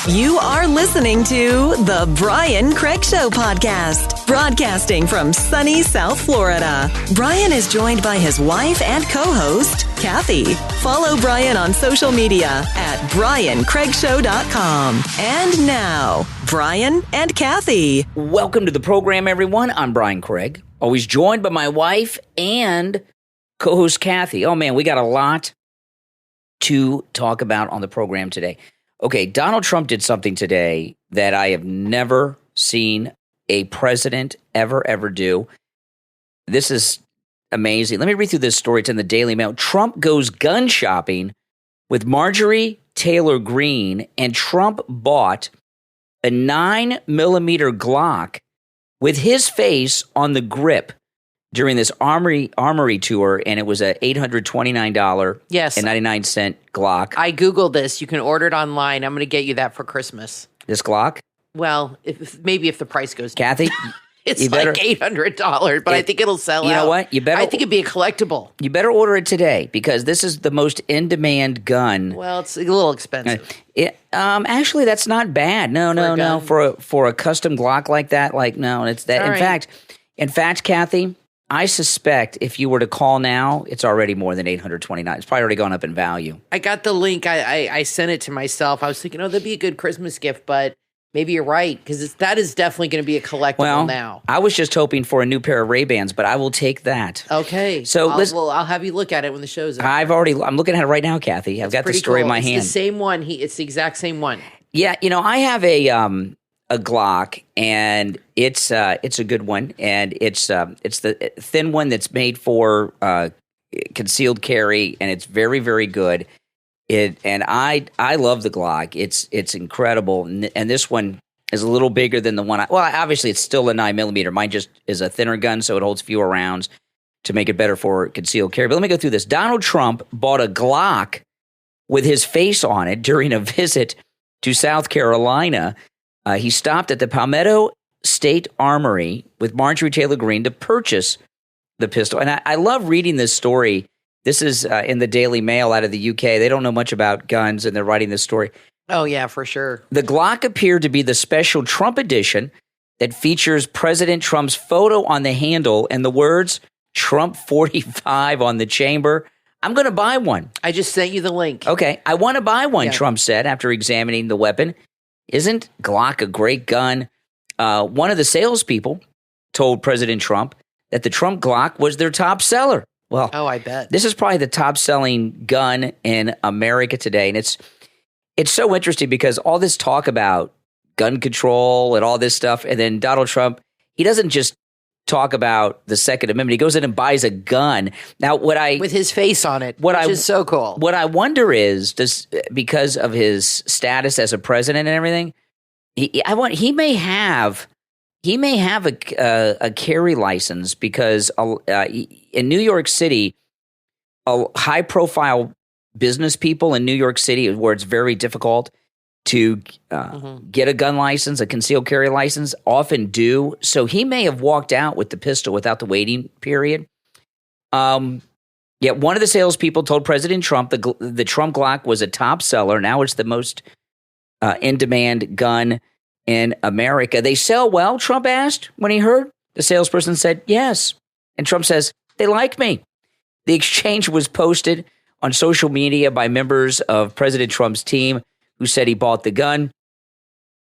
You are listening to the Brian Craig Show podcast, broadcasting from sunny South Florida. Brian is joined by his wife and co-host, Kathy. Follow Brian on social media at briancraigshow.com. And now, Brian and Kathy. Welcome to the program, everyone. I'm Brian Craig, always joined by my wife and co-host Kathy. Oh, man, we got a lot to talk about on the program today. Okay, Donald Trump did something today that I have never seen a president ever do. This is amazing. Let me read through this story. It's in the Daily Mail. Trump goes gun shopping with Marjorie Taylor Greene, and Trump bought a 9mm Glock with his face on the grip during this armory tour, and it was a $829.99 Glock. I Googled this. You can order it online. I'm going to get you that for Christmas. This Glock? Well, maybe if the price goes down. Kathy? It's like $800, but I think it'll sell out. You know what? I think it'd be a collectible. You better order it today because this is the most in-demand gun. Well, it's a little expensive. Actually, that's not bad. No. For a custom Glock like that, no, it's that. In fact, Kathy, I suspect if you were to call now, it's already more than $829. It's probably already gone up in value. I got the link. I sent it to myself. I was thinking, that'd be a good Christmas gift, but maybe you're right, because that is definitely going to be a collectible now. I was just hoping for a new pair of Ray-Bans, but I will take that. Okay. So I'll have you look at it when the show's over. I'm looking at it right now, Kathy. I've got the story in my hand. It's the same one. It's the exact same one. Yeah, I have a Glock, and it's a good one, and it's the thin one that's made for concealed carry, and it's very, very good. I love the Glock. It's incredible, and this one is a little bigger than the one. Obviously it's still a 9mm. Mine just is a thinner gun, so it holds fewer rounds to make it better for concealed carry. But let me go through this. Donald Trump bought a Glock with his face on it during a visit to South Carolina. He stopped at the Palmetto State Armory with Marjorie Taylor Greene to purchase the pistol. And I love reading this story. This is in the Daily Mail out of the UK. They don't know much about guns, and they're writing this story. Oh, yeah, for sure. The Glock appeared to be the special Trump edition that features President Trump's photo on the handle and the words Trump 45 on the chamber. I'm going to buy one. I just sent you the link. Okay, I want to buy one, Trump said after examining the weapon. Isn't Glock a great gun? One of the salespeople told President Trump that the Trump Glock was their top seller. Well, I bet. This is probably the top-selling gun in America today, and it's so interesting because all this talk about gun control and all this stuff, and then Donald Trump, he doesn't just talk about the Second Amendment. He goes in and buys a gun. Now, with his face on it, which is so cool. What I wonder is, because of his status as a president and everything, he may have a carry license because in New York City, high-profile business people in New York City, where it's very difficult to get a gun license, a concealed carry license, often do. So he may have walked out with the pistol without the waiting period. Yet one of the salespeople told President Trump the Trump Glock was a top seller. Now it's the most in-demand gun in America. They sell well, Trump asked when he heard. The salesperson said, yes. And Trump says, they like me. The exchange was posted on social media by members of President Trump's team who said he bought the gun.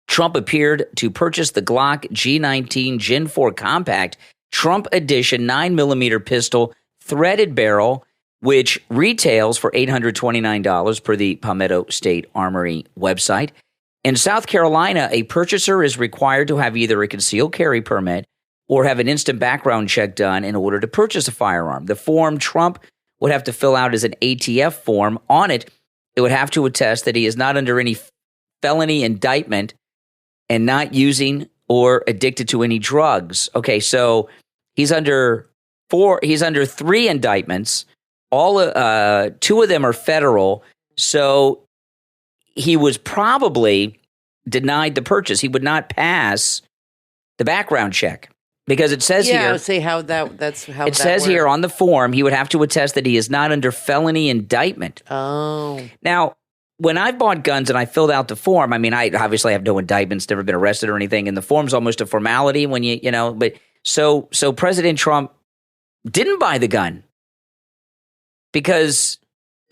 Trump appeared to purchase the Glock G19 Gen 4 Compact Trump Edition 9mm pistol, threaded barrel, which retails for $829 per the Palmetto State Armory website. In South Carolina, a purchaser is required to have either a concealed carry permit or have an instant background check done in order to purchase a firearm. The form Trump would have to fill out as an ATF form. On it, it would have to attest that he is not under any felony indictment and not using or addicted to any drugs. Okay, so he's under 3 indictments. Two of them are federal. So he was probably denied the purchase. He would not pass the background check because it says here. Say how that's how it says here on the form. He would have to attest that he is not under felony indictment. Oh, now when I've bought guns and I filled out the form, I mean, I obviously have no indictments, never been arrested or anything, and the form's almost a formality when but so President Trump didn't buy the gun because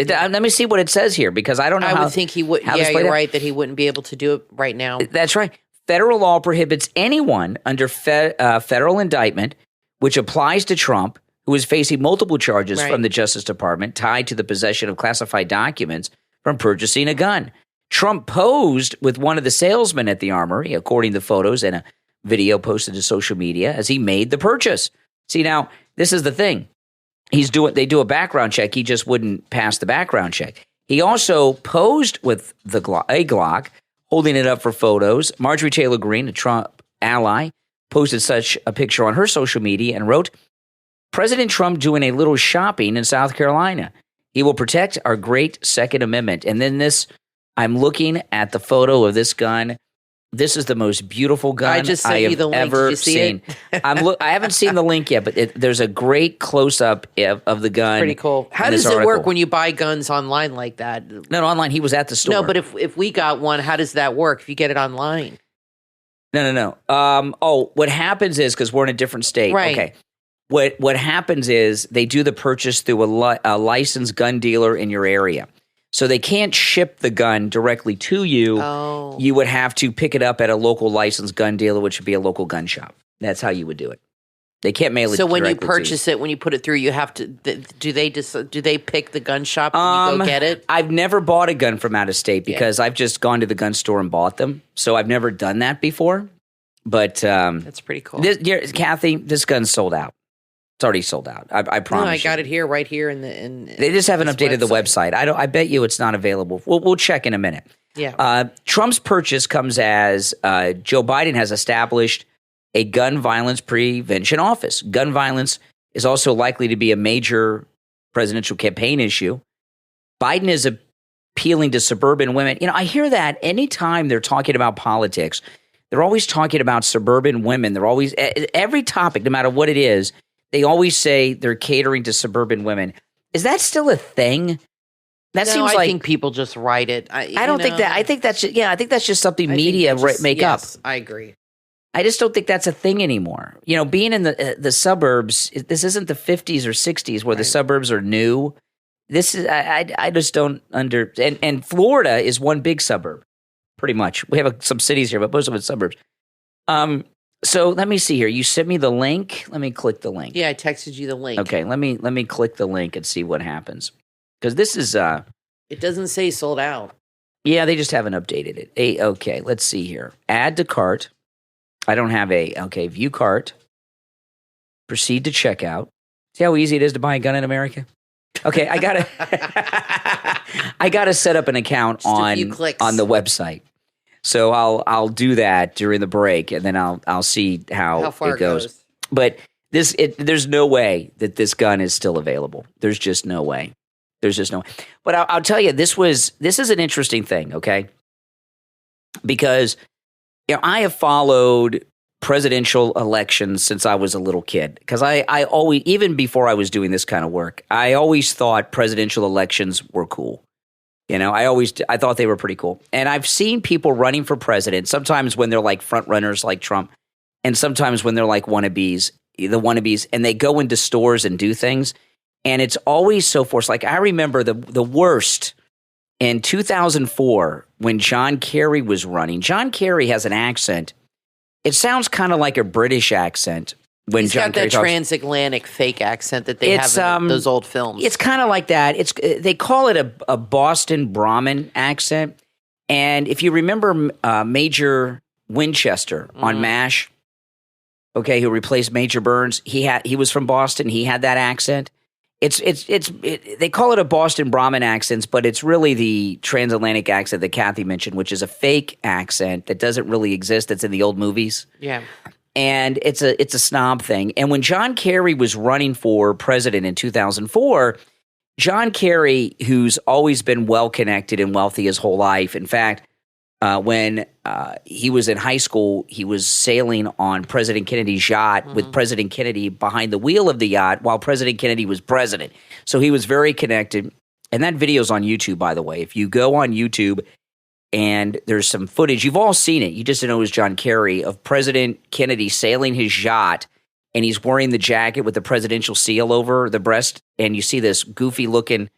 let me see what it says here, because I don't know I would think he would. Yeah, you're right that he wouldn't be able to do it right now. That's right. Federal law prohibits anyone under federal indictment, which applies to Trump, who is facing multiple charges from the Justice Department tied to the possession of classified documents, from purchasing a gun. Trump posed with one of the salesmen at the armory, according to photos and a video posted to social media, as he made the purchase. See, now, this is the thing. They do a background check. He just wouldn't pass the background check. He also posed with a Glock, holding it up for photos. Marjorie Taylor Greene, a Trump ally, posted such a picture on her social media and wrote, "President Trump doing a little shopping in South Carolina. He will protect our great Second Amendment." And then I'm looking at the photo of this gun. This is the most beautiful gun I just sent you the link. ever Did you see seen. I haven't seen the link yet, but there's a great close-up of the gun. Pretty cool. How does it work when you buy guns online like that? No, online. He was at the store. No, but if we got one, how does that work if you get it online? No. What happens is, because we're in a different state. Right. Okay. What happens is they do the purchase through a licensed gun dealer in your area. So they can't ship the gun directly to you. Oh. You would have to pick it up at a local licensed gun dealer, which would be a local gun shop. That's how you would do it. They can't mail it. So when you directly purchase it, when you put it through, you have to. Do they pick the gun shop and you go get it? I've never bought a gun from out of state because I've just gone to the gun store and bought them. So I've never done that before. But that's pretty cool. Kathy, this gun's sold out. It's already sold out. I promise. No, I got it here, right here in. They just haven't updated the website. I bet you it's not available. We'll check in a minute. Yeah. Trump's purchase comes as Joe Biden has established a gun violence prevention office. Gun violence is also likely to be a major presidential campaign issue. Biden is appealing to suburban women. I hear that anytime they're talking about politics, they're always talking about suburban women. They're always, every topic, no matter what it is, they always say they're catering to suburban women. Is that still a thing? That seems like, I think people just write it. I don't think that. I think that's just something media make up. I agree. I just don't think that's a thing anymore. Being in the suburbs, this isn't the 50s or 60s where the suburbs are new. This is I just don't and Florida is one big suburb, pretty much. We have some cities here, but most of it's suburbs. So let me see here. You sent me the link. Let me click the link. Yeah, I texted you the link. Okay, let me click the link and see what happens. Because this is it doesn't say sold out. Yeah, they just haven't updated it. Okay, let's see here. Add to cart. I don't have view cart. Proceed to checkout. See how easy it is to buy a gun in America? Okay, I gotta set up an account on the website. So I'll do that during the break, and then I'll see how far it goes. But there's no way that this gun is still available. There's just no way. There's just no way. But I'll tell you, this is an interesting thing, okay? Because I have followed presidential elections since I was a little kid. Because I always, even before I was doing this kind of work, I always thought presidential elections were cool. I thought they were pretty cool. And I've seen people running for president, sometimes when they're like front runners like Trump, and sometimes when they're like wannabes, and they go into stores and do things. And it's always so forced. Like I remember the worst in 2004 when John Kerry was running. John Kerry has an accent. It sounds kind of like a British accent. When He's John got that transatlantic fake accent that they have in those old films. It's kind of like that. They call it a Boston Brahmin accent. And if you remember Major Winchester on MASH, who replaced Major Burns, he was from Boston. He had that accent. They call it a Boston Brahmin accent, but it's really the transatlantic accent that Kathy mentioned, which is a fake accent that doesn't really exist. That's in the old movies. Yeah. And it's a snob thing. And when John Kerry was running for president in 2004, John Kerry, who's always been well-connected and wealthy his whole life, in fact, when he was in high school, he was sailing on President Kennedy's yacht with President Kennedy behind the wheel of the yacht while President Kennedy was president. So he was very connected. And that video's on YouTube, by the way. If you go on YouTube and there's some footage, you've all seen it. You just didn't know it was John Kerry, of President Kennedy sailing his yacht, and he's wearing the jacket with the presidential seal over the breast. And you see this goofy looking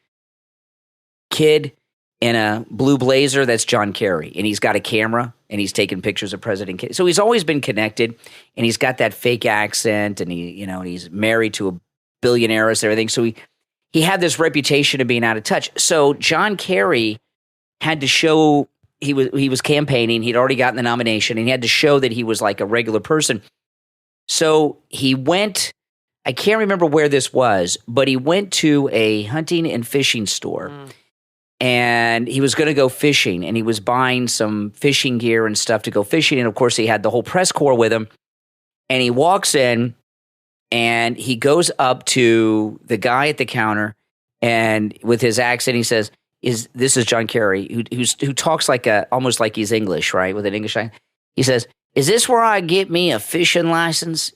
kid in a blue blazer. That's John Kerry. And he's got a camera and he's taking pictures of President Kennedy. So he's always been connected, and he's got that fake accent, and he's married to a billionaire and everything. So he had this reputation of being out of touch. So John Kerry had to show he was campaigning. He'd already gotten the nomination, and he had to show that he was like a regular person. So he went, I can't remember where this was, but he went to a hunting and fishing store. And he was going to go fishing, and he was buying some fishing gear and stuff to go fishing. And of course, he had the whole press corps with him. And he walks in, and he goes up to the guy at the counter, and with his accent, he says, "This is John Kerry, who talks almost like he's English, right, with an English accent." He says, "Is this where I get me a fishing license?"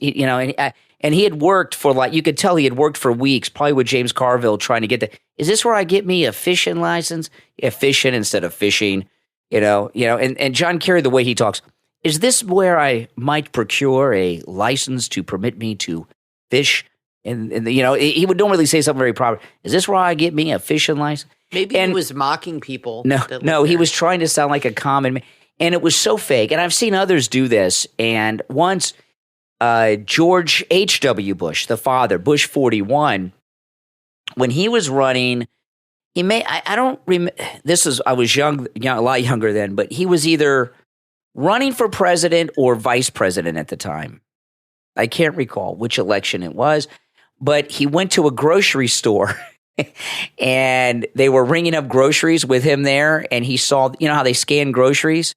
And he had worked for you could tell he had worked for weeks, probably with James Carville, trying to get the. Is this where I get me a fishing license? Yeah, fishing instead of fishing, And John Kerry, the way he talks, is this where I might procure a license to permit me to fish? And he would normally say something very proper. Is this where I get me a fishing license? Maybe he was mocking people. No, he was trying to sound like a common man, and it was so fake. And I've seen others do this. And once. George H.W. Bush, the father, Bush 41, when he was running, I don't remember, I was young, a lot younger then, but he was either running for president or vice president at the time. I can't recall which election it was, but he went to a grocery store and they were ringing up groceries with him there, and he saw, how they scan groceries?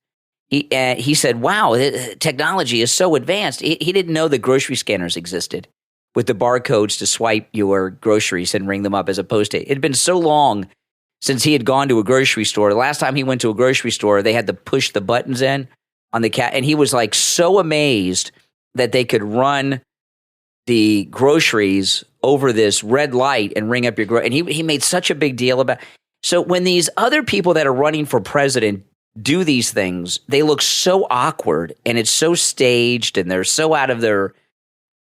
He said, "Wow, technology is so advanced." He didn't know that grocery scanners existed with the barcodes to swipe your groceries and ring them up, as opposed to it had been so long since he had gone to a grocery store. The last time he went to a grocery store, they had to push the buttons in on the and he was so amazed that they could run the groceries over this red light and ring up your and he made such a big deal about. So when these other people that are running for president do these things, they look so awkward, and it's so staged, and they're so out of their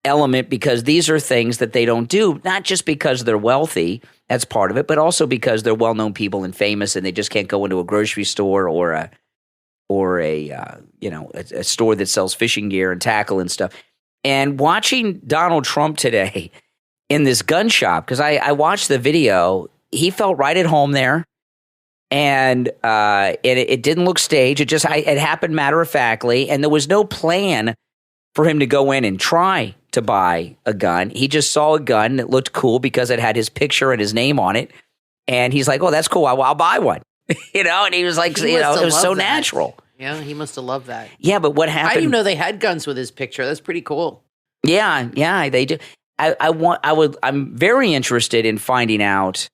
element, because these are things that they don't do, not just because they're wealthy, that's part of it, but also because they're well-known people and famous, and they just can't go into a grocery store or a store that sells fishing gear and tackle and stuff. And watching Donald Trump today in this gun shop, because I watched the video, he felt right at home there. And it didn't look staged. It happened matter-of-factly, and there was no plan for him to go in and try to buy a gun. He just saw a gun that looked cool because it had his picture and his name on it, and he's like, "Oh, that's cool. I'll buy one." And he was like, it was so natural. Yeah, he must have loved that. Yeah, but what happened? I didn't know they had guns with his picture. That's pretty cool. Yeah, they do. I'm very interested in finding out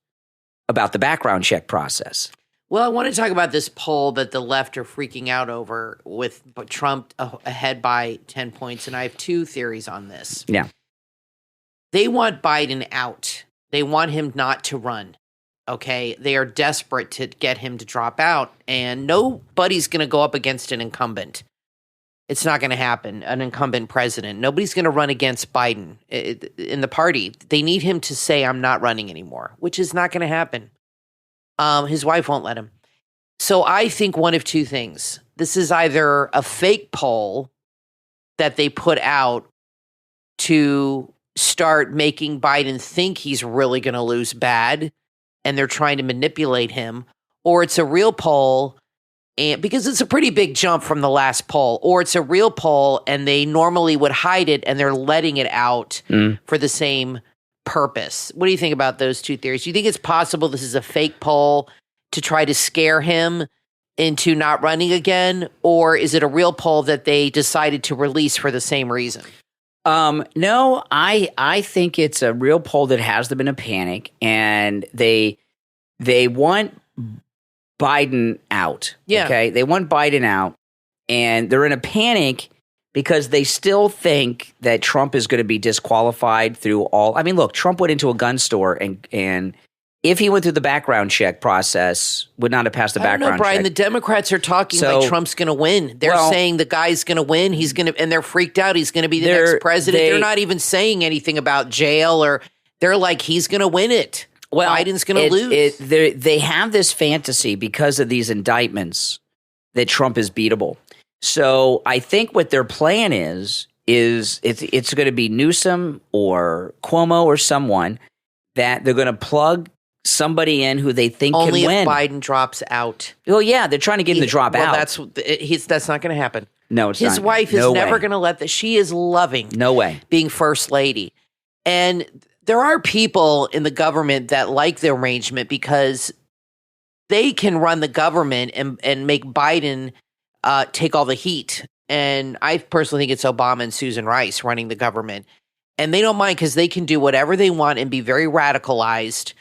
about the background check process. Well, I want to talk about this poll that the left are freaking out over, with Trump ahead by 10 points, and I have two theories on this. Yeah. They want Biden out. They want him not to run, okay? They are desperate to get him to drop out, and nobody's going to go up against an incumbent. It's not going to happen, an incumbent president. Nobody's going to run against Biden in the party. They need him to say, "I'm not running anymore," which is not going to happen. His wife won't let him. So I think one of two things. This is either a fake poll that they put out to start making Biden think he's really going to lose bad, and they're trying to manipulate him, or it's a real poll, and because it's a pretty big jump from the last poll, or it's a real poll and they normally would hide it and they're letting it out for the same purpose. What do you think about those two theories? Do you think it's possible this is a fake poll to try to scare him into not running again, or is it a real poll that they decided to release for the same reason? No, I think it's a real poll that has them in a panic, and they want Biden out. Yeah. Okay, they want Biden out, and they're in a panic because they still think that Trump is going to be disqualified through all. I mean, look, Trump went into a gun store and if he went through the background check process, would not have passed the background I don't know, Brian. check. The Democrats are talking like Trump's going to win. They're saying the guy's going to win. He's going to, and they're freaked out. He's going to be the next president. They're not even saying anything about jail, or they're like, he's going to win it. Well, Biden's going to lose. They have this fantasy because of these indictments that Trump is beatable. So I think what their plan is it's going to be Newsom or Cuomo or someone that they're going to plug somebody in who they think only can win. If Biden drops out. Well, yeah, they're trying to get him to drop out. That's not going to happen. No, it's not. His wife is never going to let that. She is loving. No way. Being first lady. And there are people in the government that like the arrangement because they can run the government and make Biden take all the heat. And I personally think it's Obama and Susan Rice running the government. And they don't mind because they can do whatever they want and be very radicalized.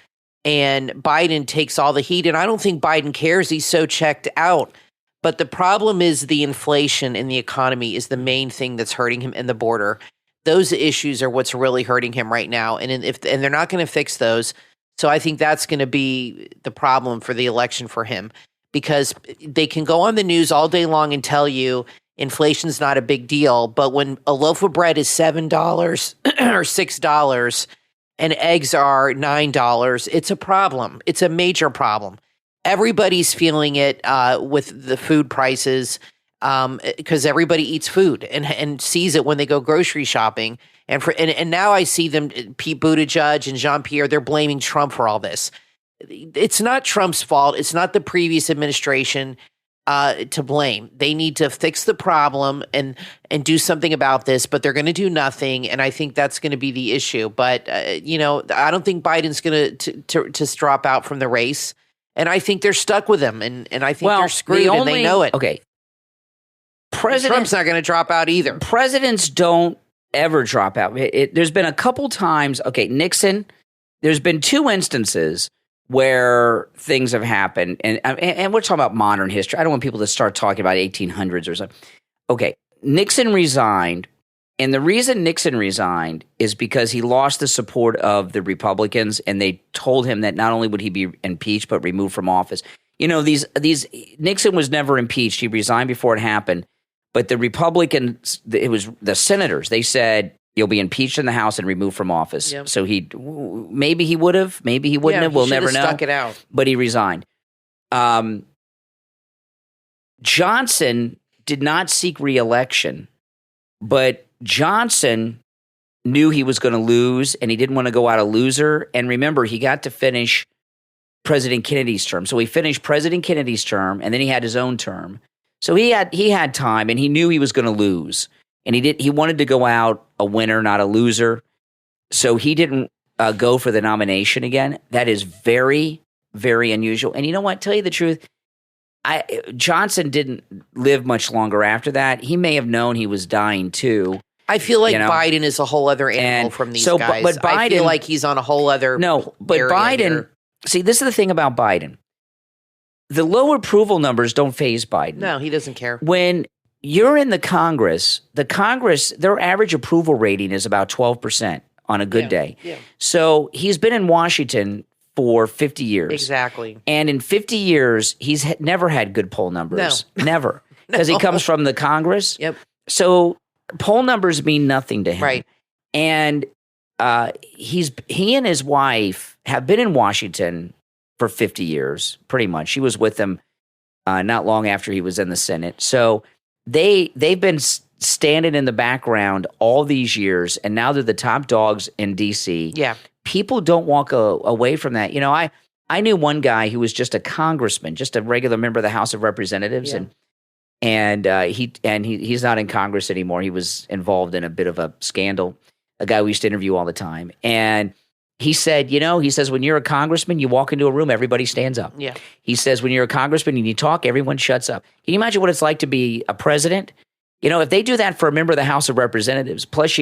And Biden takes all the heat. And I don't think Biden cares. He's so checked out. But the problem is the inflation in the economy is the main thing that's hurting him, and the border. Those issues are what's really hurting him right now. And they're not going to fix those. So I think that's going to be the problem for the election for him, because they can go on the news all day long and tell you inflation's not a big deal. But when a loaf of bread is $7 or $6 and eggs are $9, it's a problem. It's a major problem. Everybody's feeling it with the food prices because everybody eats food and sees it when they go grocery shopping. And now I see them, Pete Buttigieg and Jean-Pierre, they're blaming Trump for all this. It's not Trump's fault. It's not the previous administration to blame. They need to fix the problem and do something about this, but they're going to do nothing. And I think that's going to be the issue. But, I don't think Biden's going to drop out from the race. And I think they're stuck with him. And I think they're screwed and they know it. Okay. Trump's not going to drop out either. Presidents don't ever drop out. There's been a couple times. Okay, Nixon, there's been 2 instances where things have happened. And we're talking about modern history. I don't want people to start talking about 1800s or something. Okay, Nixon resigned. And the reason Nixon resigned is because he lost the support of the Republicans, and they told him that not only would he be impeached, but removed from office. You know, these Nixon was never impeached. He resigned before it happened. But the Republicans, it was the senators, they said, you'll be impeached in the House and removed from office. Yep. So maybe he would have, maybe he wouldn't have. We'll never know. Stuck it out. But he resigned. Johnson did not seek re-election, but Johnson knew he was going to lose, and he didn't want to go out a loser. And remember, he got to finish President Kennedy's term. So he finished President Kennedy's term, and then he had his own term. So he had time, and he knew he was going to lose, and he wanted to go out a winner, not a loser. So he didn't go for the nomination again. That is very, very unusual. And you know what? Tell you the truth, Johnson didn't live much longer after that. He may have known he was dying too. I feel like Biden is a whole other animal from these guys. But Biden, I feel like he's on a whole other but Biden here. See, this is the thing about Biden. The low approval numbers don't faze Biden. No, he doesn't care. When you're in the Congress, their average approval rating is about 12% on a good day. Yeah. So he's been in Washington for 50 years. Exactly. And in 50 years, he's never had good poll numbers. No. Never. Because he comes from the Congress. Yep. So poll numbers mean nothing to him. Right. And he and his wife have been in Washington for 50 years, pretty much. She was with him not long after he was in the Senate. So they've been standing in the background all these years, and now they're the top dogs in D.C. Yeah. People don't walk away from that. You know, I knew one guy who was just a congressman, just a regular member of the House of Representatives, and he's not in Congress anymore. He was involved in a bit of a scandal, a guy we used to interview all the time. And he said, when you're a congressman, you walk into a room, everybody stands up. Yeah. He says, when you're a congressman and you talk, everyone shuts up. Can you imagine what it's like to be a president? If they do that for a member of the House of Representatives, plus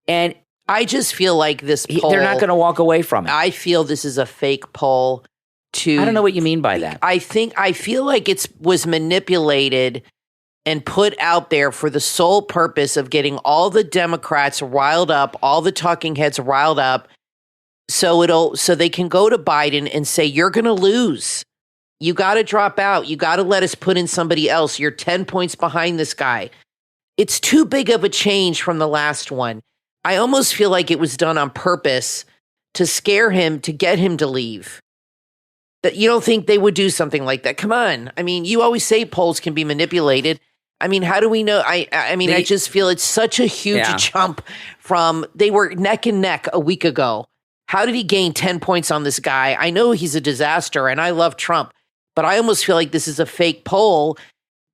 and I just feel like this poll, they're not going to walk away from it. I feel this is a fake poll. I don't know what you mean by that. I feel like it was manipulated and put out there for the sole purpose of getting all the Democrats riled up, all the talking heads riled up, So they can go to Biden and say, you're going to lose. You got to drop out. You got to let us put in somebody else. You're 10 points behind this guy. It's too big of a change from the last one. I almost feel like it was done on purpose to scare him, to get him to leave. That you don't think they would do something like that. Come on. I mean, you always say polls can be manipulated. I mean, how do we know? I just feel it's such a huge jump from they were neck and neck a week ago. How did he gain 10 points on this guy? I know he's a disaster and I love Trump, but I almost feel like this is a fake poll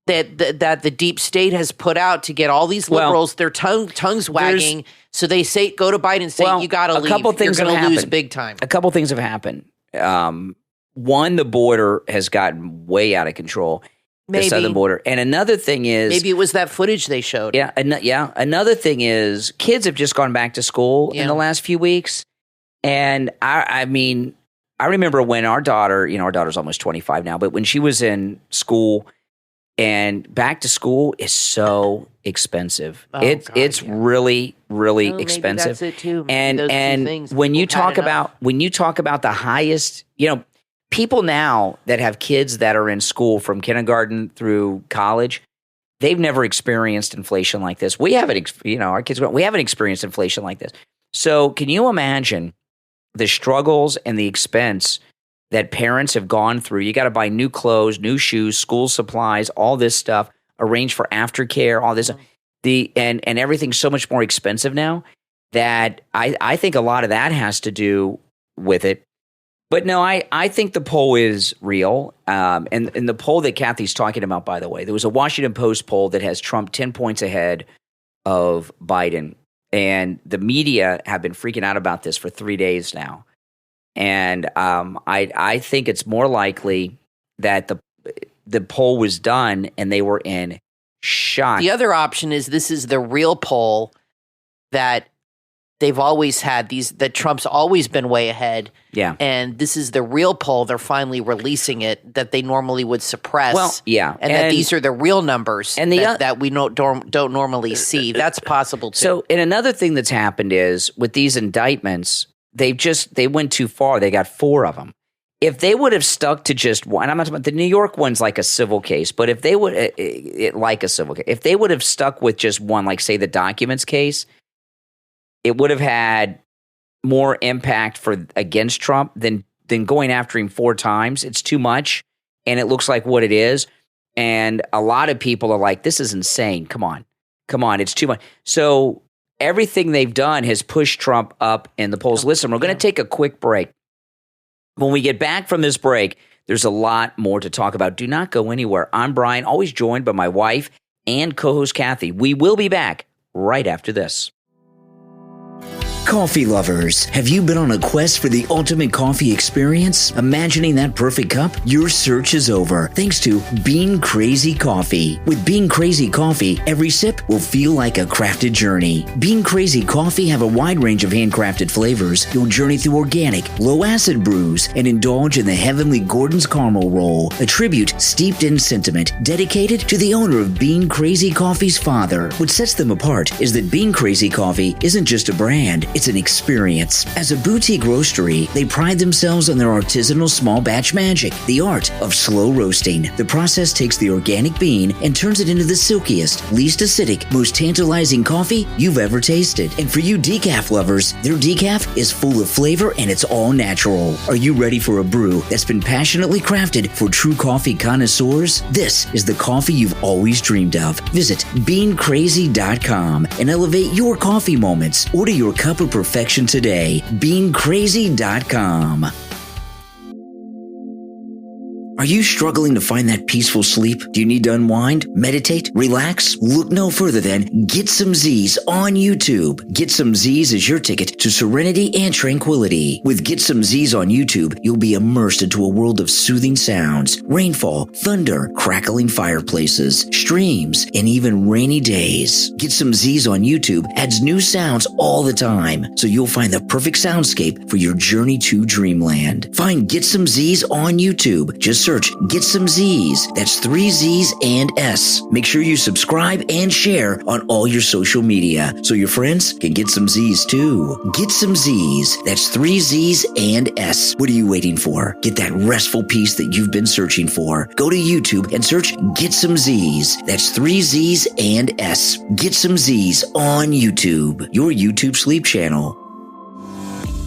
that the deep state has put out to get all these liberals, their tongues wagging. So they say, go to Biden and say, you got to leave. Couple things You're going to lose happened. big time. A couple things have happened. One, the border has gotten way out of control. The southern border. And another thing is... Maybe it was that footage they showed. Yeah. Another thing is kids have just gone back to school in the last few weeks. And I mean, I remember when our daughter, our daughter's almost 25 now, but when she was in school and back to school is so expensive. It's really, really expensive. Maybe that's it too. And when you talk about the highest, people now that have kids that are in school from kindergarten through college, they've never experienced inflation like this. We haven't, our kids, we haven't experienced inflation like this. So can you imagine the struggles and the expense that parents have gone through? You got to buy new clothes, new shoes, school supplies, all this stuff, arrange for aftercare, all this. And everything's so much more expensive now that I think a lot of that has to do with it. But no, I think the poll is real. And the poll that Kathy's talking about, by the way, there was a Washington Post poll that has Trump 10 points ahead of Biden. And the media have been freaking out about this for 3 days now. And I think it's more likely that the poll was done and they were in shock. The other option is this is the real poll that they've always had, that Trump's always been way ahead. Yeah. And this is the real poll. They're finally releasing it that they normally would suppress. Well, yeah. And that these are the real numbers and that we don't normally see. That's possible too. So, and another thing that's happened is with these indictments, they went too far. They got 4 of them. If they would have stuck to just one, I'm not talking about the New York one's like a civil case, but if they would, like a civil case, if they would have stuck with just one, like say the documents case, it would have had more impact against Trump than going after him 4 times. It's too much, and it looks like what it is. And a lot of people are like, this is insane. Come on, it's too much. So everything they've done has pushed Trump up in the polls. Listen, we're going to take a quick break. When we get back from this break, there's a lot more to talk about. Do not go anywhere. I'm Brian, always joined by my wife and co-host Kathy. We will be back right after this. Coffee lovers, have you been on a quest for the ultimate coffee experience? Imagining that perfect cup? Your search is over thanks to Bean Crazy Coffee. With Bean Crazy Coffee, every sip will feel like a crafted journey. Bean Crazy Coffee have a wide range of handcrafted flavors. You'll journey through organic, low-acid brews and indulge in the heavenly Gordon's Caramel Roll, a tribute steeped in sentiment dedicated to the owner of Bean Crazy Coffee's father. What sets them apart is that Bean Crazy Coffee isn't just a brand, it's an experience. As a boutique roastery, they pride themselves on their artisanal small batch magic, the art of slow roasting. The process takes the organic bean and turns it into the silkiest, least acidic, most tantalizing coffee you've ever tasted. And for you decaf lovers, their decaf is full of flavor and it's all natural. Are you ready for a brew that's been passionately crafted for true coffee connoisseurs? This is the coffee you've always dreamed of. Visit beancrazy.com and elevate your coffee moments. Order your cup of perfection today. beancrazy.com. Are you struggling to find that peaceful sleep? Do you need to unwind, meditate, relax? Look no further than Get Some Z's on YouTube. Get Some Z's is your ticket to serenity and tranquility. With Get Some Z's on YouTube, you'll be immersed into a world of soothing sounds, rainfall, thunder, crackling fireplaces, streams, and even rainy days. Get Some Z's on YouTube adds new sounds all the time, so you'll find the perfect soundscape for your journey to dreamland. Find Get Some Z's on YouTube. Just search search Get Some Z's. That's 3 Z's and S. Make sure you subscribe and share on all your social media so your friends can get some Z's too. Get Some Z's. That's 3 Z's and S. What are you waiting for? Get that restful peace that you've been searching for. Go to YouTube and search Get Some Z's. That's 3 Z's and S. Get Some Z's on YouTube, your YouTube sleep channel.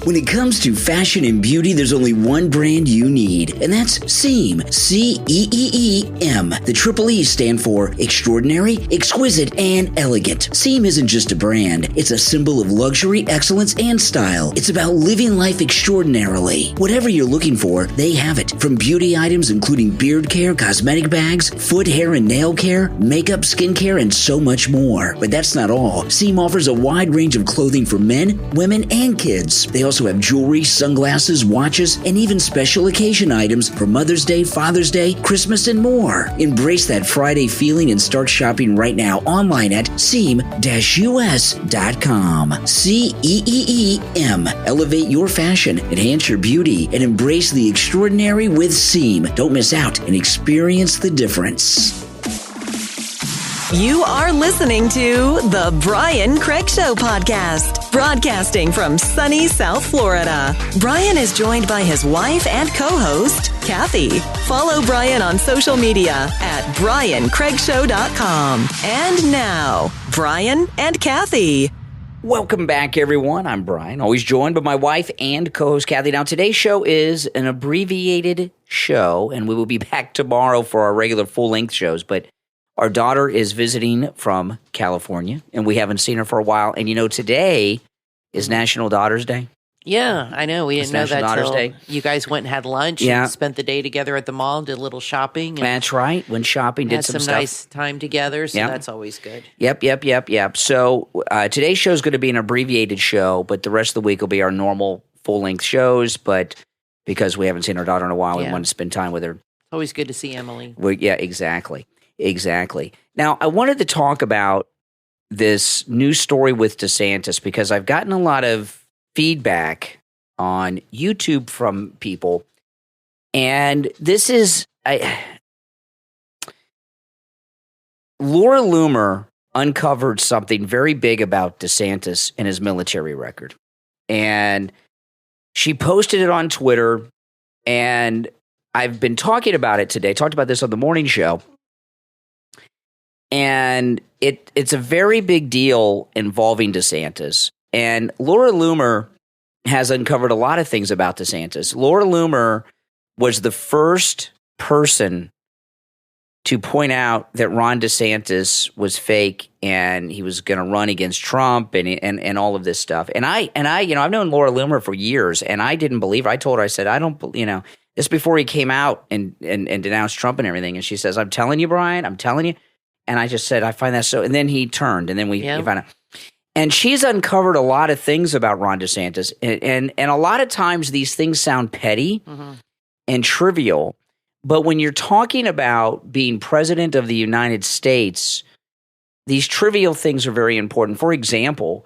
When it comes to fashion and beauty, there's only one brand you need, and that's Seem. C-E-E-E-M. The triple E stand for extraordinary, exquisite, and elegant. Seem isn't just a brand. It's a symbol of luxury, excellence, and style. It's about living life extraordinarily. Whatever you're looking for, they have it. From beauty items including beard care, cosmetic bags, foot, hair, and nail care, makeup, skincare, and so much more. But that's not all. Seem offers a wide range of clothing for men, women, and kids. They also have jewelry, sunglasses, watches, and even special occasion items for Mother's Day, Father's Day, Christmas, and more. Embrace that Friday feeling and start shopping right now online at seem-us.com. C-E-E-E-M. Elevate your fashion, enhance your beauty, and embrace the extraordinary with Seem. Don't miss out and experience the difference. You are listening to The Brian Craig Show podcast, broadcasting from sunny South Florida. Brian is joined by his wife and co-host, Kathy. Follow Brian on social media at briancraigshow.com. And now, Brian and Kathy. Welcome back, everyone. I'm Brian, always joined by my wife and co-host, Kathy. Now, today's show is an abbreviated show, and we will be back tomorrow for our regular full-length shows, but our daughter is visiting from California, and we haven't seen her for a while. And, you know, today is National Daughters Day. Yeah, I know. We didn't know National that Daughters till Day. you guys went and had lunch and spent the day together at the mall, did a little shopping. And That's right. Went shopping, did had some some stuff. nice time together, so Yep. that's always good. Yep. So today's show is going to be an abbreviated show, but the rest of the week will be our normal full-length shows. But because we haven't seen our daughter in a while, we Yeah. want to spend time with her. Always good to see Emily. Yeah, exactly. Now, I wanted to talk about this new story with DeSantis because I've gotten a lot of feedback on YouTube from people. And this is Laura Loomer uncovered something very big about DeSantis and his military record. And she posted it on Twitter, and I've been talking about it today, talked about this on the morning show. And it's a very big deal involving DeSantis. And Laura Loomer has uncovered a lot of things about DeSantis. Laura Loomer was the first person to point out that Ron DeSantis was fake and he was going to run against Trump and all of this stuff. And I, you know, I've known Laura Loomer for years, and I didn't believe her. I told her, I said, I don't, you know, this before he came out and denounced Trump and everything. And she says, I'm telling you, Brian, I'm telling you. And I just said, I find that so. And then he turned, and then we found out. And she's uncovered a lot of things about Ron DeSantis. And a lot of times these things sound petty and trivial. But when you're talking about being president of the United States, these trivial things are very important. For example,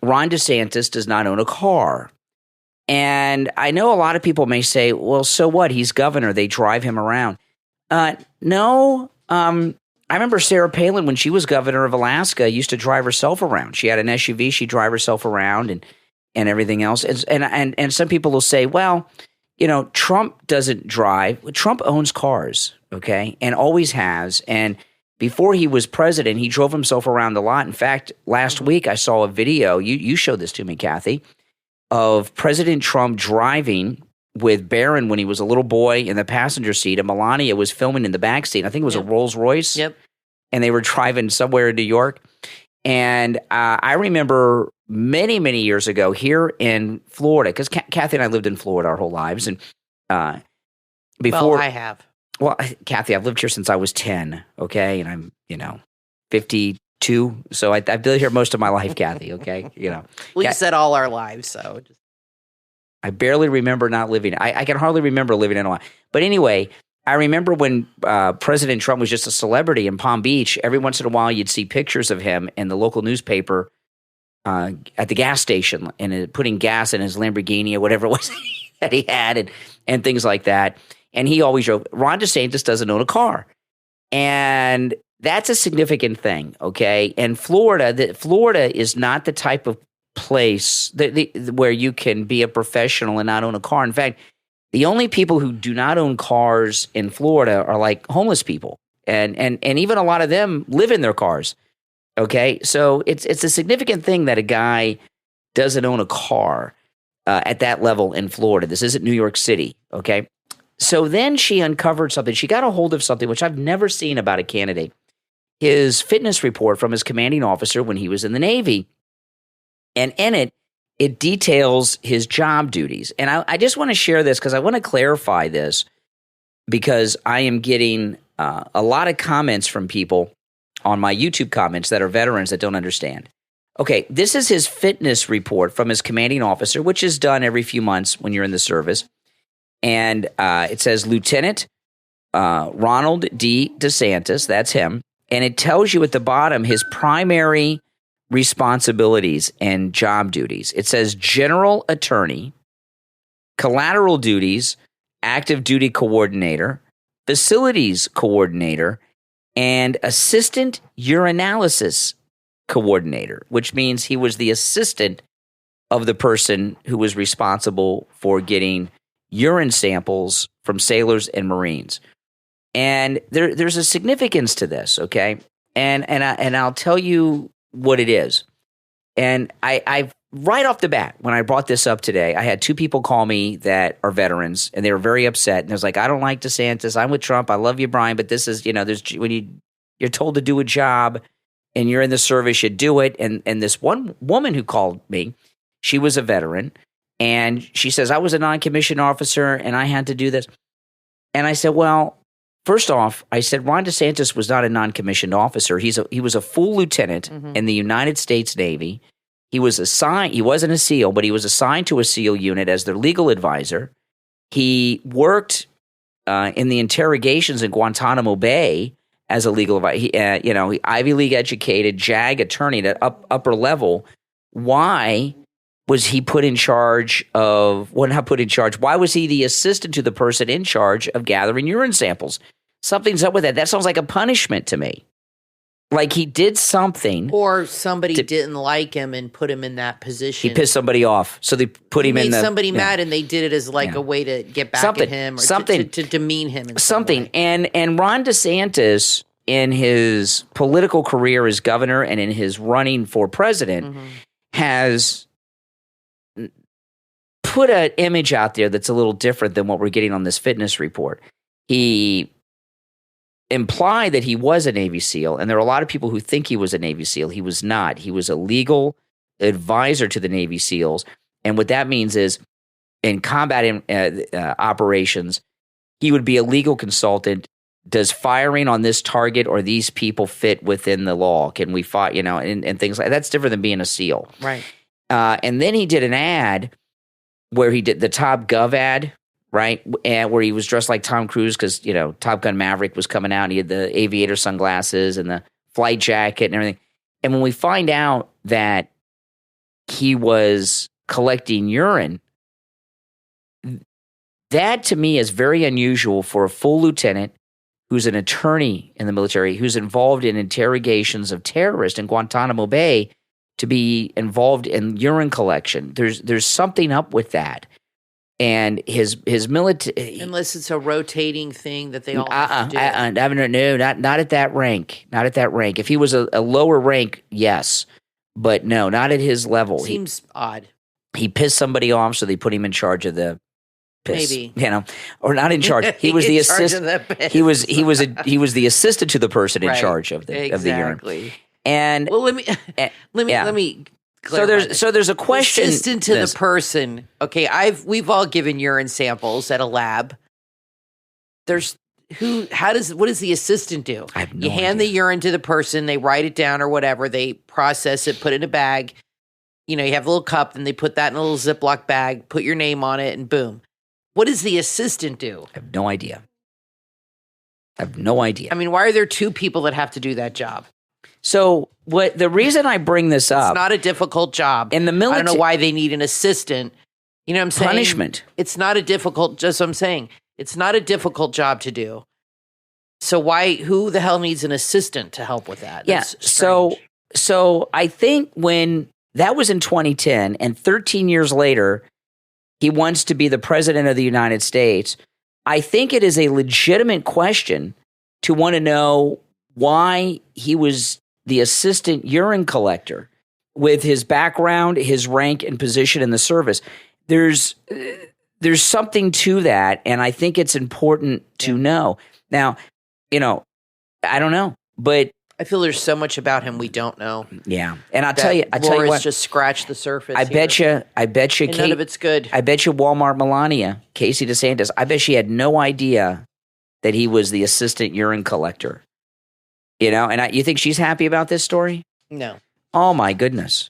Ron DeSantis does not own a car. And I know a lot of people may say, well, so what? He's governor. They drive him around. No. I remember Sarah Palin, when she was governor of Alaska, used to drive herself around. She had an SUV. She'd drive herself around and everything else. And some people will say, well, you know, Trump doesn't drive. Trump owns cars, okay, and always has. And before he was president, he drove himself around a lot. In fact, last week I saw a video, you showed this to me, Kathy, of President Trump driving with Barron when he was a little boy in the passenger seat, and Melania was filming in the back seat. I think it was a Rolls Royce. Yep. And they were driving somewhere in New York. And I remember many, many years ago here in Florida, because Kathy and I lived in Florida our whole lives. And before, well, I have. Well, Kathy, I've lived here since I was 10, okay? And I'm, 52. So I've lived here most of my life, Kathy, okay? We said all our lives, so just. I barely remember not living. I can hardly remember living in Hawaii. But anyway, I remember when President Trump was just a celebrity in Palm Beach, every once in a while you'd see pictures of him in the local newspaper at the gas station and putting gas in his Lamborghini or whatever it was that he had and things like that. and he always drove. Ron DeSantis doesn't own a car. And that's a significant thing, okay? And Florida is not the type of place where you can be a professional and not own a car. In fact, the only people who do not own cars in Florida are like homeless people. And even a lot of them live in their cars, okay? So it's a significant thing that a guy doesn't own a car at that level in Florida. This isn't New York City, okay? So then she uncovered something. She got a hold of something which I've never seen about a candidate. His fitness report from his commanding officer when he was in the Navy. And in it details his job duties. And I just want to share this because I want to clarify this because I am getting a lot of comments from people on my YouTube comments that are veterans that don't understand. Okay, this is his fitness report from his commanding officer, which is done every few months when you're in the service. And it says Lieutenant Ronald D. DeSantis, that's him. And it tells you at the bottom his primary responsibilities and job duties. It says general attorney, collateral duties, active duty coordinator, facilities coordinator, and assistant urinalysis coordinator, which means he was the assistant of the person who was responsible for getting urine samples from sailors and Marines. And there's a significance to this, okay? And I'll tell you what it is. And I right off the bat, when I brought this up today, I had two people call me that are veterans, and they were very upset. And I was like, I don't like DeSantis. I'm with Trump. I love you, Brian, but this is, there's when you're told to do a job and you're in the service, you do it. And this one woman who called me, she was a veteran, and she says, I was a non-commissioned officer, and I had to do this. And I said, well, first off, I said, Ron DeSantis was not a non-commissioned officer. He was a full lieutenant in the United States Navy. He wasn't a SEAL, but he was assigned to a SEAL unit as their legal advisor. He worked in the interrogations in Guantanamo Bay as a legal advisor. Ivy League educated, JAG attorney at upper level. Why was he put in charge of, why was he the assistant to the person in charge of gathering urine samples? Something's up with that. That sounds like a punishment to me. Like he did something. Or somebody didn't like him and put him in that position. He pissed somebody off, so they put him in the... made somebody mad, and they did it as like a way to get back at him or to demean him in something. some way. And Ron DeSantis, in his political career as governor and in his running for president, has put an image out there that's a little different than what we're getting on this fitness report. He implied that he was a Navy SEAL, and there are a lot of people who think he was a Navy SEAL. He was not. He was a legal advisor to the Navy SEALs, and what that means is in combat operations, he would be a legal consultant. Does firing on this target or these people fit within the law? Can we fight, and things like that? That's different than being a SEAL. Right. And then he did an ad where he did the Top Gov ad, right? And where he was dressed like Tom Cruise because, Top Gun Maverick was coming out and he had the aviator sunglasses and the flight jacket and everything. And when we find out that he was collecting urine, that to me is very unusual for a full lieutenant who's an attorney in the military, who's involved in interrogations of terrorists in Guantanamo Bay, to be involved in urine collection. There's something up with that. And his military... Unless it's a rotating thing that they all have to do. No, not at that rank. Not at that rank. If he was a lower rank, yes. But no, not at his level. Seems odd. He pissed somebody off, so they put him in charge of the piss. Maybe. Or not in charge. He was the assistant. He was the assistant to the person in charge of the urine. And well, let me clarify. So there's a question. Assistant to the person. Okay, we've all given urine samples at a lab. What does the assistant do? I have no idea. You hand the urine to the person, they write it down or whatever, they process it, put it in a bag. You have a little cup, and they put that in a little Ziploc bag, put your name on it, and boom. What does the assistant do? I have no idea. I mean, why are there two people that have to do that job? So the reason I bring this up, it's not a difficult job. In the military, I don't know why they need an assistant. You know what I'm saying? Punishment. It's not a difficult, just what I'm saying. It's not a difficult job to do. So who the hell needs an assistant to help with that? That's strange. So I think when that was in 2010 and 13 years later, he wants to be the president of the United States. I think it is a legitimate question to want to know why he was the assistant urine collector with his background, his rank and position in the service. There's something to that, and I think it's important to know. Now, I don't know, but I feel there's so much about him we don't know. Yeah, and I tell you what, just scratched the surface. I bet you, and none of it's good. I bet you, Walmart Melania, Casey DeSantis. I bet she had no idea that he was the assistant urine collector. And you think she's happy about this story? No. Oh my goodness.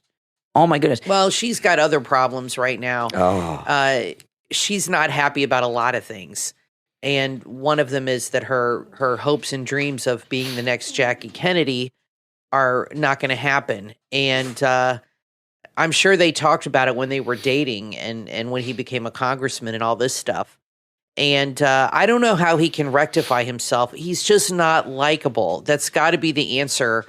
Well, she's got other problems right now. Oh. She's not happy about a lot of things. And one of them is that her hopes and dreams of being the next Jackie Kennedy are not going to happen. And I'm sure they talked about it when they were dating and when he became a congressman and all this stuff. And I don't know how he can rectify himself. He's just not likable. That's got to be the answer.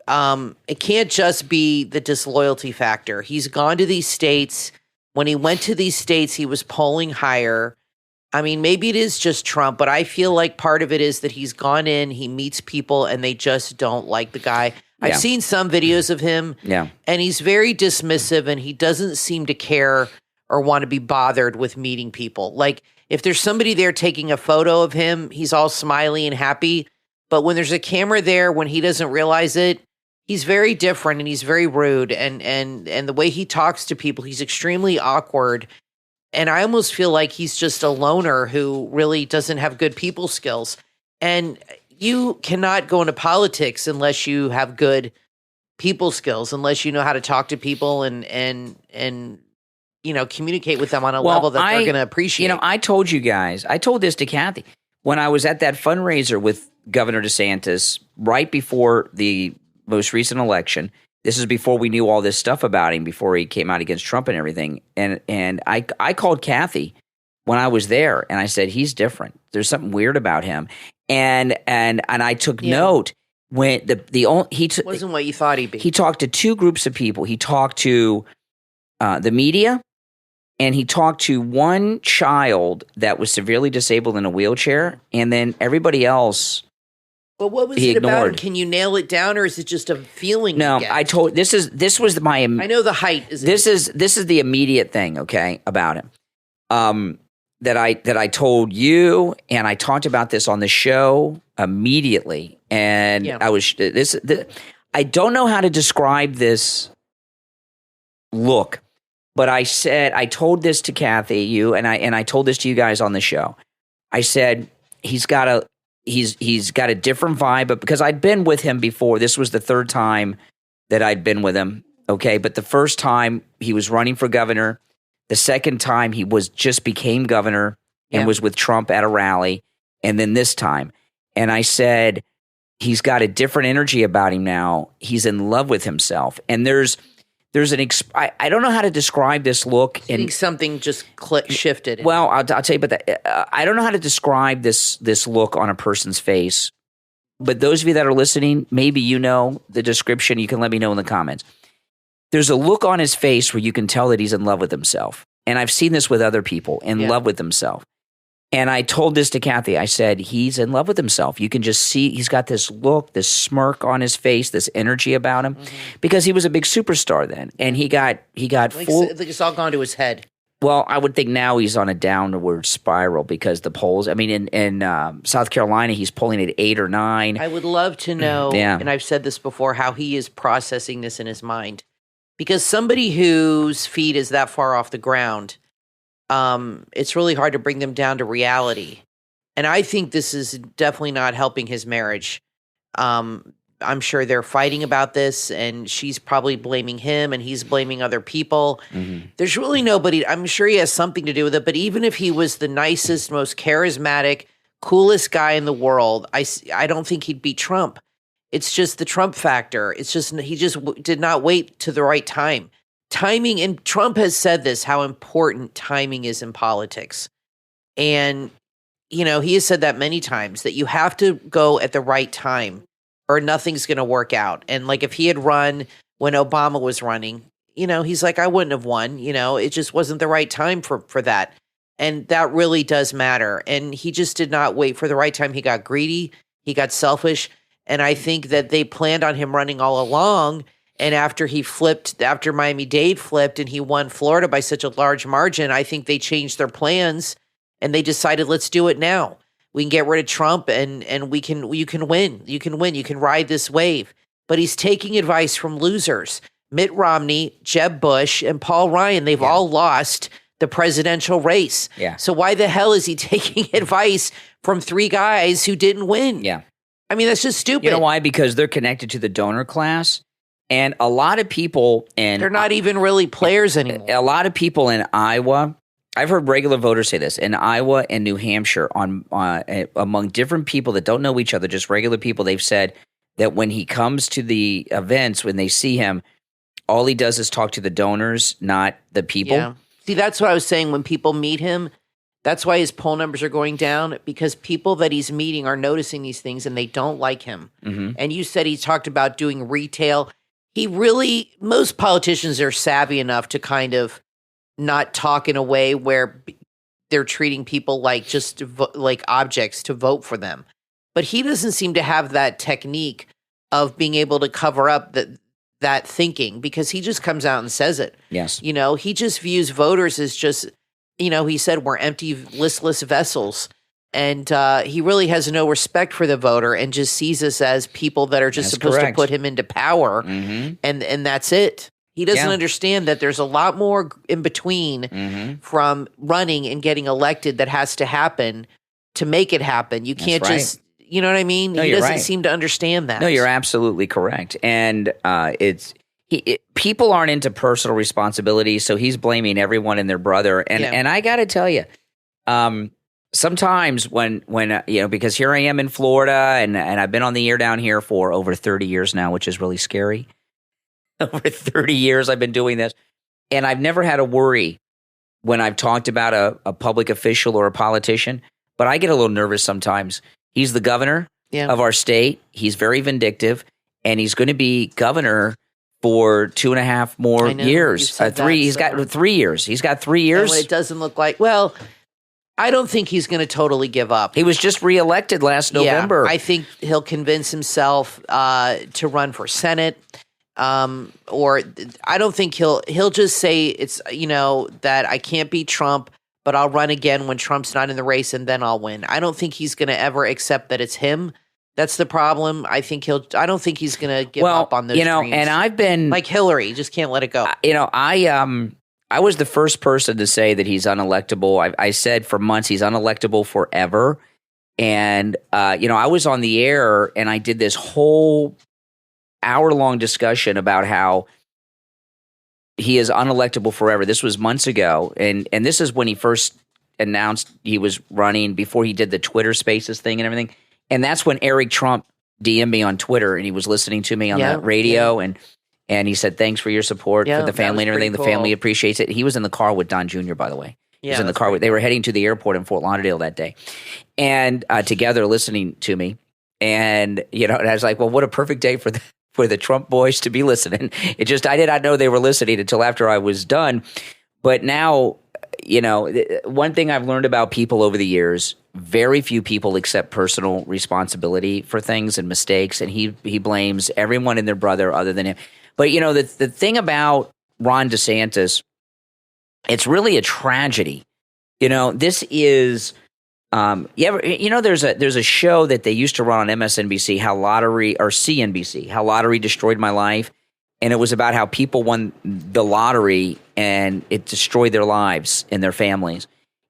It can't just be the disloyalty factor. He's gone to these states. When he went to these states, he was polling higher. I mean, maybe it is just Trump, but I feel like part of it is that he's gone in, he meets people, and they just don't like the guy. Yeah. I've seen some videos of him, and he's very dismissive, and he doesn't seem to care or want to be bothered with meeting people. Like, if there's somebody there taking a photo of him, he's all smiley and happy. But when there's a camera there, when he doesn't realize it, he's very different, and he's very rude. And the way he talks to people, he's extremely awkward. And I almost feel like he's just a loner who really doesn't have good people skills. And you cannot go into politics unless you have good people skills, unless you know how to talk to people and communicate with them on a level that they're going to appreciate. I told this to Kathy when I was at that fundraiser with Governor DeSantis right before the most recent election. This is before we knew all this stuff about him, before he came out against Trump and everything. And I called Kathy when I was there, and I said, he's different. There's something weird about him. And I took note when wasn't what you thought he'd be. He talked to two groups of people. He talked to the media, and he talked to one child that was severely disabled in a wheelchair, and then everybody else. But what was it about him? Can you nail it down, or is it just a feeling? No, this was my. I know the height is. This is the immediate thing, okay, about him. That I told you, and I talked about this on the show immediately, and I was I don't know how to describe this look, but I told this to Kathy, and I told this to you guys on the show. I said he's got a different vibe, but because I'd been with him before, this was the third time that I'd been with him. Okay. But the first time he was running for governor, the second time he just became governor and was with Trump at a rally. And then this time, and I said, he's got a different energy about him now. He's in love with himself. And there's I don't know how to describe this look. I think something just shifted. Well, I'll tell you about that. I don't know how to describe this look on a person's face. But those of you that are listening, maybe you know the description. You can let me know in the comments. There's a look on his face where you can tell that he's in love with himself. And I've seen this with other people, in love with himself. And I told this to Kathy. I said, he's in love with himself. You can just see he's got this look, this smirk on his face, this energy about him, because he was a big superstar then. And he got full. Like it's all gone to his head. Well, I would think now he's on a downward spiral because the polls, I mean, in South Carolina, he's polling at 8 or 9. I would love to know, and I've said this before, how he is processing this in his mind. Because somebody whose feet is that far off the ground, it's really hard to bring them down to reality. And I think this is definitely not helping his marriage. I'm sure they're fighting about this, and she's probably blaming him, and he's blaming other people. Mm-hmm. There's really nobody. I'm sure he has something to do with it, but even if he was the nicest, most charismatic, coolest guy in the world, I don't think he'd beat Trump. It's just the Trump factor. It's just he just did not wait to the right time. Timing, and Trump has said this, how important timing is in politics. And he has said that many times, that you have to go at the right time or nothing's going to work out. And like if he had run when Obama was running, he's like, I wouldn't have won. It just wasn't the right time for that. And that really does matter. And he just did not wait for the right time. He got greedy. He got selfish. And I think that they planned on him running all along. And after Miami-Dade flipped and he won Florida by such a large margin, I think they changed their plans and they decided, let's do it now. We can get rid of Trump and you can win. You can win. You can ride this wave. But he's taking advice from losers. Mitt Romney, Jeb Bush, and Paul Ryan, they've all lost the presidential race. Yeah. So why the hell is he taking advice from three guys who didn't win? Yeah. I mean, that's just stupid. You know why? Because they're connected to the donor class. And a lot of people they're not even really players anymore. A lot of people in Iowa, I've heard regular voters say this, in Iowa and New Hampshire, among different people that don't know each other, just regular people, they've said that when he comes to the events, when they see him, all he does is talk to the donors, not the people. Yeah. See, that's what I was saying. When people meet him, that's why his poll numbers are going down, because people that he's meeting are noticing these things and they don't like him. Mm-hmm. And you said he talked about doing retail. Most politicians are savvy enough to kind of not talk in a way where they're treating people like just like objects to vote for them. But he doesn't seem to have that technique of being able to cover up that thinking, because he just comes out and says it. Yes. He just views voters as just, he said we're empty, listless vessels. And he really has no respect for the voter and just sees us as people that are just supposed to put him into power. Mm-hmm. And that's it. He doesn't understand that there's a lot more in between from running and getting elected that has to happen to make it happen. You can't just, you know what I mean? No, he you're doesn't right. seem to understand that. No, you're absolutely correct. And people aren't into personal responsibility, so he's blaming everyone and their brother. And I got to tell you, sometimes when because here I am in Florida and I've been on the air down here for over 30 years now, which is really scary. Over 30 years I've been doing this, and I've never had a worry when I've talked about a public official or a politician, but I get a little nervous sometimes. He's the governor of our state. He's very vindictive, and he's going to be governor for 2.5 more years. He's got 3 years. He's got 3 years. And when it doesn't look like, I don't think he's going to totally give up. He was just reelected last November. I think he'll convince himself to run for Senate. Or I don't think he'll just say it's, that I can't beat Trump, but I'll run again when Trump's not in the race and then I'll win. I don't think he's going to ever accept that it's him. That's the problem. I don't think he's going to give up on those dreams. And I've been like Hillary, just can't let it go. I was the first person to say that he's unelectable. I said for months he's unelectable forever. And, I was on the air and I did this whole hour-long discussion about how he is unelectable forever. This was months ago. And this is when he first announced he was running, before he did the Twitter Spaces thing and everything. And that's when Eric Trump DM'd me on Twitter and he was listening to me on the radio and he said, thanks for your support for the family and everything. Cool. The family appreciates it. He was in the car with Don Jr., by the way. He was in the car. They were heading to the airport in Fort Lauderdale that day and together listening to me. And, and I was like, well, what a perfect day for the Trump boys to be listening. I did not know they were listening until after I was done. But now, one thing I've learned about people over the years, very few people accept personal responsibility for things and mistakes. And he blames everyone and their brother other than him. But, the thing about Ron DeSantis, it's really a tragedy. This is there's a show that they used to run on MSNBC, CNBC, How Lottery Destroyed My Life. And it was about how people won the lottery and it destroyed their lives and their families.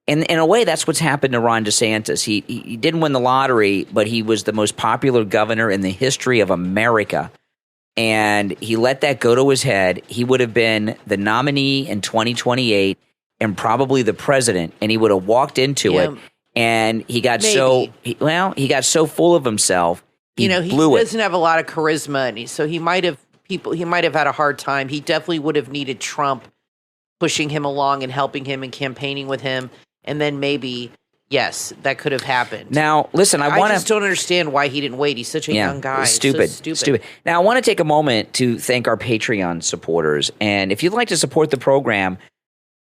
And in a way, that's what's happened to Ron DeSantis. He didn't win the lottery, but he was the most popular governor in the history of America. And he let that go to his head. He would have been the nominee in 2028 and probably the president, and he would have walked into it. And he got he got so full of himself. He doesn't have a lot of charisma, and so he might have had a hard time. He definitely would have needed Trump pushing him along and helping him and campaigning with him, and then maybe Yes, that could have happened. Now, listen, I just don't understand why he didn't wait. He's such a young guy. Stupid. So stupid. Now, I want to take a moment to thank our Patreon supporters. And if you'd like to support the program,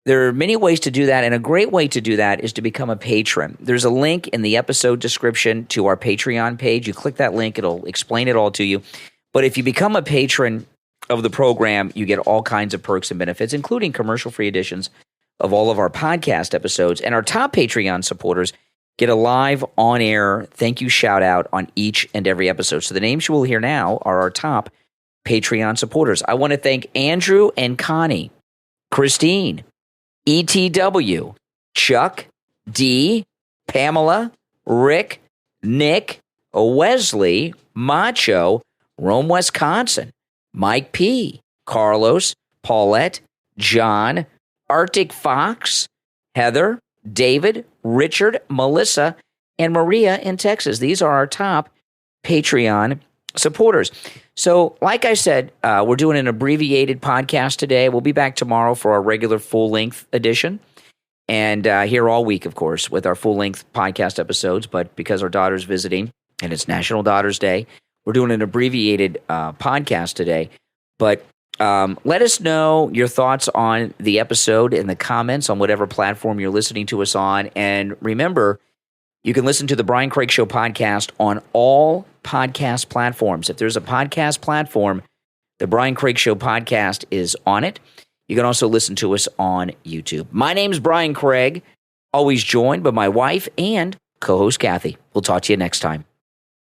there are many ways to do that. And a great way to do that is to become a patron. There's a link in the episode description to our Patreon page. You click that link, it'll explain it all to you. But if you become a patron of the program, you get all kinds of perks and benefits, including commercial-free editions of all of our podcast episodes. And our top Patreon supporters get a live on-air thank you shout-out on each and every episode. So the names you will hear now are our top Patreon supporters. I want to thank Andrew and Connie, Christine, ETW, Chuck, D, Pamela, Rick, Nick, Wesley, Macho, Rome, Wisconsin, Mike P, Carlos, Paulette, John, ActicFox, Heather, David, Richard, Melissa, and Maria in Texas. These are our top Patreon supporters. So, like I said, we're doing an abbreviated podcast today. We'll be back tomorrow for our regular full-length edition. And here all week, of course, with our full-length podcast episodes. But because our daughter's visiting, and it's National Daughters Day, we're doing an abbreviated podcast today. But let us know your thoughts on the episode in the comments on whatever platform you're listening to us on. And remember, you can listen to the Brian Craig Show podcast on all podcast platforms. If there's a podcast platform, the Brian Craig Show podcast is on it. You can also listen to us on YouTube. My name's Brian Craig, always joined by my wife and co-host Kathy. We'll talk to you next time.